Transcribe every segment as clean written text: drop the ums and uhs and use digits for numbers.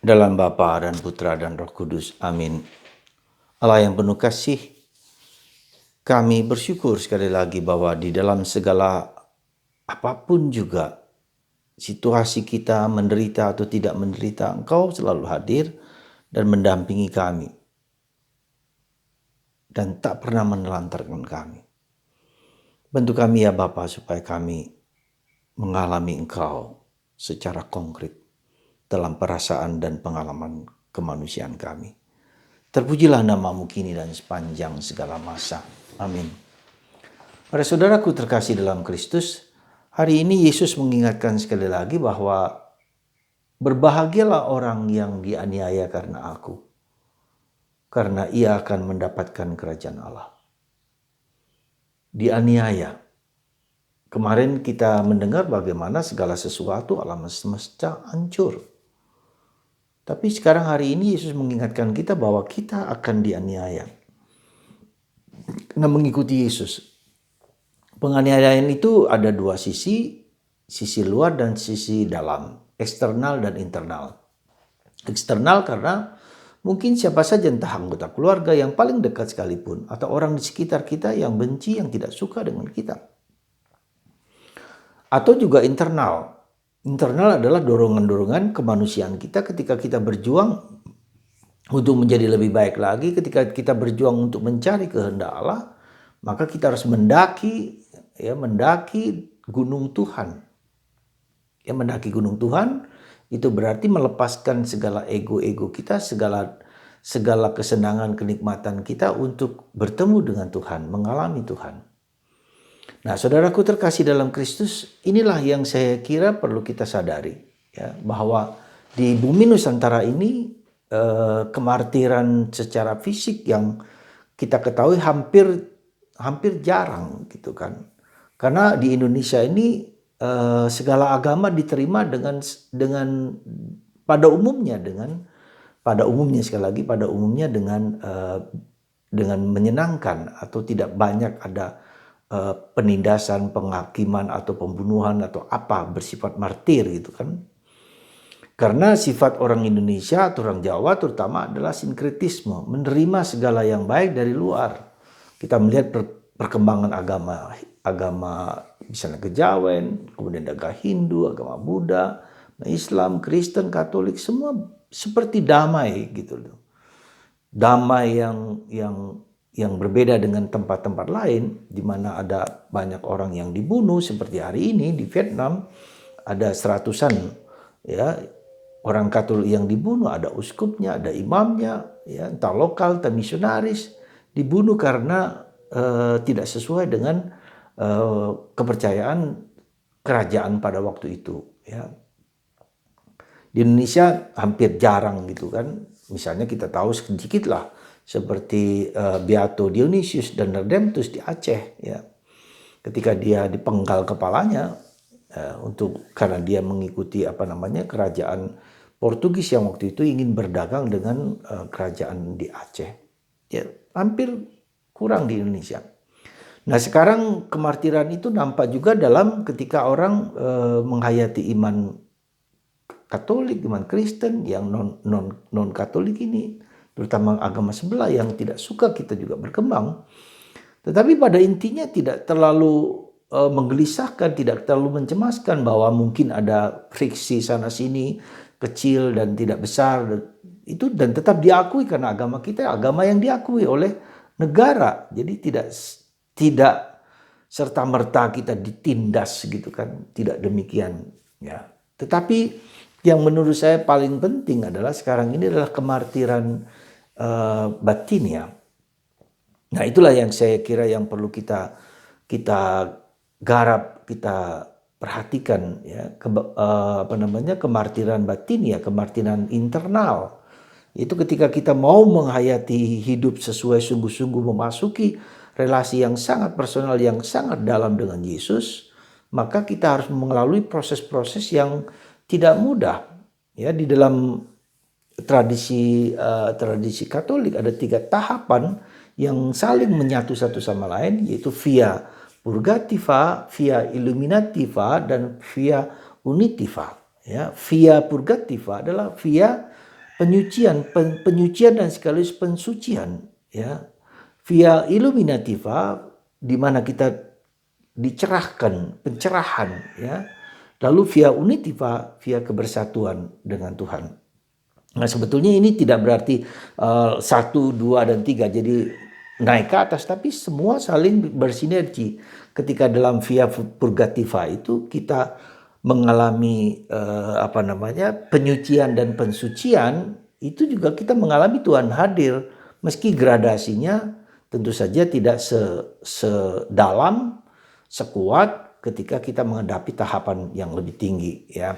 Dalam Bapa dan Putra dan Roh Kudus. Amin. Allah yang penuh kasih, kami bersyukur sekali lagi bahwa di dalam segala apapun juga situasi kita menderita atau tidak menderita, Engkau selalu hadir dan mendampingi kami dan tak pernah menelantarkan kami. Bantu kami ya Bapa supaya kami mengalami Engkau secara konkret dalam perasaan dan pengalaman kemanusiaan kami. Terpujilah namamu kini dan sepanjang segala masa. Amin. Para saudaraku terkasih dalam Kristus, hari ini Yesus mengingatkan sekali lagi bahwa berbahagialah orang yang dianiaya karena aku, karena ia akan mendapatkan kerajaan Allah. Dianiaya. Kemarin kita mendengar bagaimana segala sesuatu alam semesta hancur. Tapi sekarang hari ini Yesus mengingatkan kita bahwa kita akan dianiaya. Karena mengikuti Yesus. Penganiayaan itu ada dua sisi luar dan sisi dalam, eksternal dan internal. Eksternal karena mungkin siapa saja, entah anggota keluarga yang paling dekat sekalipun, atau orang di sekitar kita yang benci, yang tidak suka dengan kita. Atau juga internal. Internal adalah dorongan-dorongan kemanusiaan kita ketika kita berjuang untuk menjadi lebih baik lagi, ketika kita berjuang untuk mencari kehendak Allah, maka kita harus mendaki gunung Tuhan. Ya, mendaki gunung Tuhan itu berarti melepaskan segala ego-ego kita, segala kesenangan, kenikmatan kita untuk bertemu dengan Tuhan, mengalami Tuhan. Nah, saudaraku terkasih dalam Kristus, inilah yang saya kira perlu kita sadari, ya, bahwa di bumi Nusantara ini kemartiran secara fisik yang kita ketahui hampir jarang gitu kan. Karena di Indonesia ini segala agama diterima dengan pada umumnya dengan menyenangkan, atau tidak banyak ada penindasan, penghakiman atau pembunuhan atau apa bersifat martir gitu kan. Karena sifat orang Indonesia atau orang Jawa terutama adalah sinkretisme, menerima segala yang baik dari luar. Kita melihat perkembangan agama misalnya Kejawen, kemudian agama Hindu, agama Buddha, Islam, Kristen, Katolik, semua seperti damai gitu loh. Damai yang berbeda dengan tempat-tempat lain di mana ada banyak orang yang dibunuh, seperti hari ini di Vietnam ada seratusan ya orang Katolik yang dibunuh, ada uskupnya, ada imamnya, ya, entah lokal, entah misionaris, dibunuh karena tidak sesuai dengan kepercayaan kerajaan pada waktu itu. Ya. Di Indonesia hampir jarang gitu kan. Misalnya kita tahu sedikit lah, seperti Beato Dionysius dan Redemptus di Aceh, ya. Ketika dia dipenggal kepalanya karena dia mengikuti kerajaan Portugis yang waktu itu ingin berdagang dengan kerajaan di Aceh. Ya, hampir kurang di Indonesia. Nah, sekarang kemartiran itu nampak juga dalam ketika orang menghayati iman Katolik, iman Kristen, yang non Katolik ini, terutama agama sebelah yang tidak suka kita juga berkembang. Tetapi pada intinya tidak terlalu menggelisahkan, tidak terlalu mencemaskan bahwa mungkin ada friksi sana sini, kecil dan tidak besar, itu dan tetap diakui karena agama kita agama yang diakui oleh negara. Jadi tidak serta-merta kita ditindas gitu kan, tidak demikian ya. Tetapi yang menurut saya paling penting adalah sekarang ini adalah kemartiran batin ya. Nah, itulah yang saya kira yang perlu kita garap, kita perhatikan ya, kemartiran batin ya, kemartiran internal. Itu ketika kita mau menghayati hidup sesuai sungguh-sungguh, memasuki relasi yang sangat personal, yang sangat dalam dengan Yesus, maka kita harus melalui proses-proses yang tidak mudah. Ya, di dalam tradisi Katolik ada 3 tahapan yang saling menyatu satu sama lain, yaitu via purgativa, via illuminativa, dan via unitiva. Ya, via purgativa adalah via penyucian dan sekaligus pensucian, ya. Via illuminativa, di mana kita dicerahkan, pencerahan, ya. Lalu via unitiva, via kebersatuan dengan Tuhan. Nah, sebetulnya ini tidak berarti 1, 2, dan 3 jadi naik ke atas, tapi semua saling bersinergi. Ketika dalam via purgativa itu kita mengalami penyucian dan pensucian, itu juga kita mengalami Tuhan hadir, meski gradasinya tentu saja tidak sedalam, sekuat ketika kita menghadapi tahapan yang lebih tinggi, ya.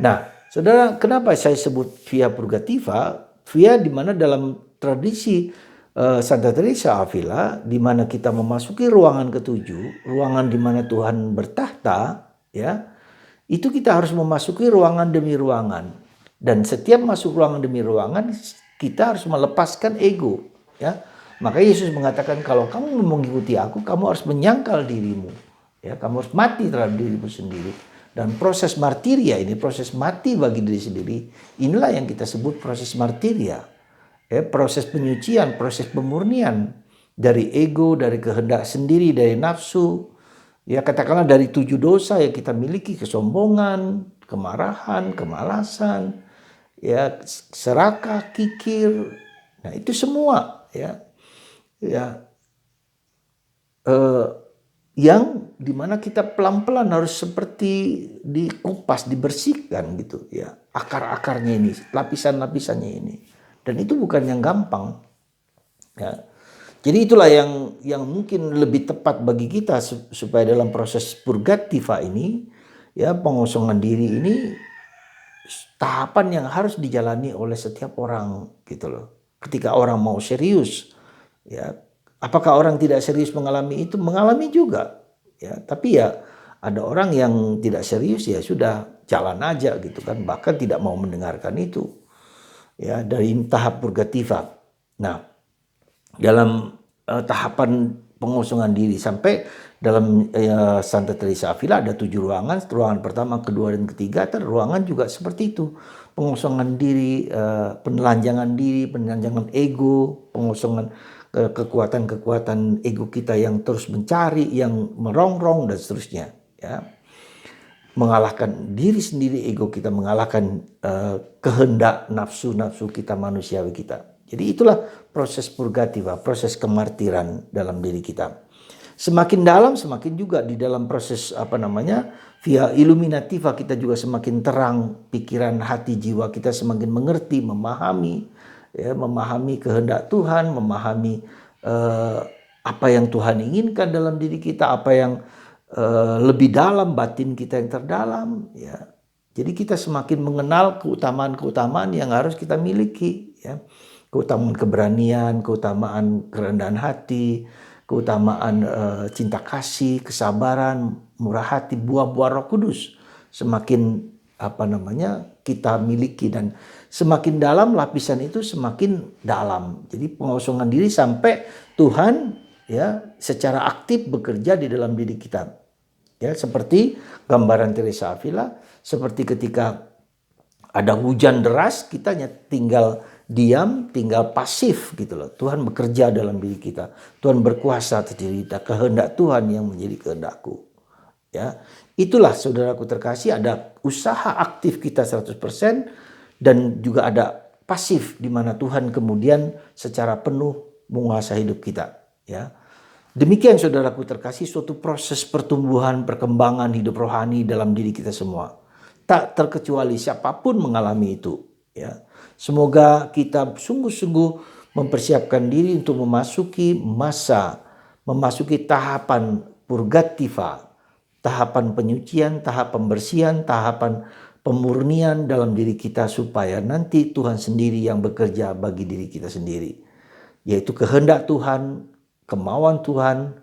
Nah, saudara, kenapa saya sebut via purgativa? Via di mana dalam tradisi Santa Teresa Avila, di mana kita memasuki ruangan ketujuh, ruangan di mana Tuhan bertahta, ya, itu kita harus memasuki ruangan demi ruangan. Dan setiap masuk ruangan demi ruangan, kita harus melepaskan ego, ya. Maka Yesus mengatakan, kalau kamu mengikuti aku, kamu harus menyangkal dirimu, ya, kamu harus mati terhadap dirimu sendiri. Dan proses martiria ini, proses mati bagi diri sendiri, inilah yang kita sebut proses martiria. Ya, proses penyucian, proses pemurnian dari ego, dari kehendak sendiri, dari nafsu. Ya, katakanlah dari 7 dosa yang kita miliki, kesombongan, kemarahan, kemalasan, ya, serakah, kikir. Nah, itu semua, ya. Yang dimana kita pelan-pelan harus seperti dikupas, dibersihkan gitu, ya, akar-akarnya ini, lapisan-lapisannya ini, dan itu bukan yang gampang, ya. Jadi itulah yang mungkin lebih tepat bagi kita supaya dalam proses purgativa ini, ya, pengosongan diri ini tahapan yang harus dijalani oleh setiap orang gitu loh. Ketika orang mau serius, ya, apakah orang tidak serius mengalami itu? Mengalami juga, ya. Tapi ya ada orang yang tidak serius, ya sudah jalan aja gitu kan, bahkan tidak mau mendengarkan itu, ya, dari tahap purgativa. Nah, dalam tahapan pengosongan diri sampai dalam Santa Teresa Avila ada 7 ruangan. Ruangan pertama, kedua, dan ketiga. Ruangan juga seperti itu, pengosongan diri, penelanjangan diri, penelanjangan ego, pengosongan kekuatan-kekuatan ego kita yang terus mencari, yang merongrong, dan seterusnya, ya. Mengalahkan diri sendiri, ego kita mengalahkan kehendak nafsu-nafsu kita, manusiawi kita. Jadi itulah proses purgativa, proses kemartiran dalam diri kita. Semakin dalam, semakin juga di dalam proses via illuminativa kita juga semakin terang pikiran, hati, jiwa kita semakin mengerti, memahami, ya, memahami kehendak Tuhan, memahami apa yang Tuhan inginkan dalam diri kita, apa yang lebih dalam, batin kita yang terdalam, ya. Jadi kita semakin mengenal keutamaan-keutamaan yang harus kita miliki, ya. Keutamaan keberanian, keutamaan kerendahan hati, keutamaan cinta kasih, kesabaran, murah hati, buah-buah Roh Kudus semakin kita miliki, dan semakin dalam lapisan itu semakin dalam. Jadi pengosongan diri sampai Tuhan, ya, secara aktif bekerja di dalam diri kita. Ya, seperti gambaran Teresa Avila, seperti ketika ada hujan deras, kita tinggal diam, tinggal pasif gitu loh. Tuhan bekerja dalam diri kita. Tuhan berkuasa atas diri kita. Kehendak Tuhan yang menjadi kehendakku. Ya, itulah saudaraku terkasih, ada usaha aktif kita 100% dan juga ada pasif di mana Tuhan kemudian secara penuh menguasai hidup kita, ya. Demikian saudaraku terkasih, suatu proses pertumbuhan, perkembangan hidup rohani dalam diri kita semua. Tak terkecuali siapapun mengalami itu, ya. Semoga kita sungguh-sungguh mempersiapkan diri untuk memasuki tahapan purgativa, tahapan penyucian, tahap pembersihan, tahapan pemurnian dalam diri kita, supaya nanti Tuhan sendiri yang bekerja bagi diri kita sendiri, yaitu kehendak Tuhan, kemauan Tuhan,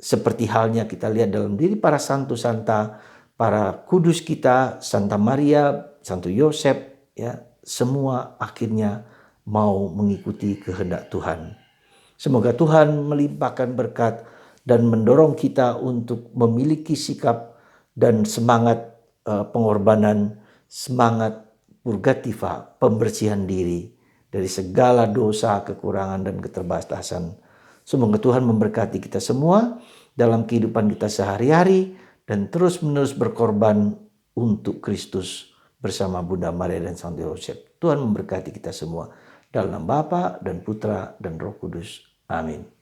seperti halnya kita lihat dalam diri para santo santa, para kudus kita, Santa Maria, Santo Yosef, ya, semua akhirnya mau mengikuti kehendak Tuhan. Semoga Tuhan melimpahkan berkat dan mendorong kita untuk memiliki sikap dan semangat pengorbanan, semangat purgativa, pembersihan diri dari segala dosa, kekurangan, dan keterbatasan. Semoga Tuhan memberkati kita semua dalam kehidupan kita sehari-hari dan terus-menerus berkorban untuk Kristus bersama Bunda Maria dan Santo Yosef. Tuhan memberkati kita semua dalam nama Bapa dan Putra dan Roh Kudus. Amin.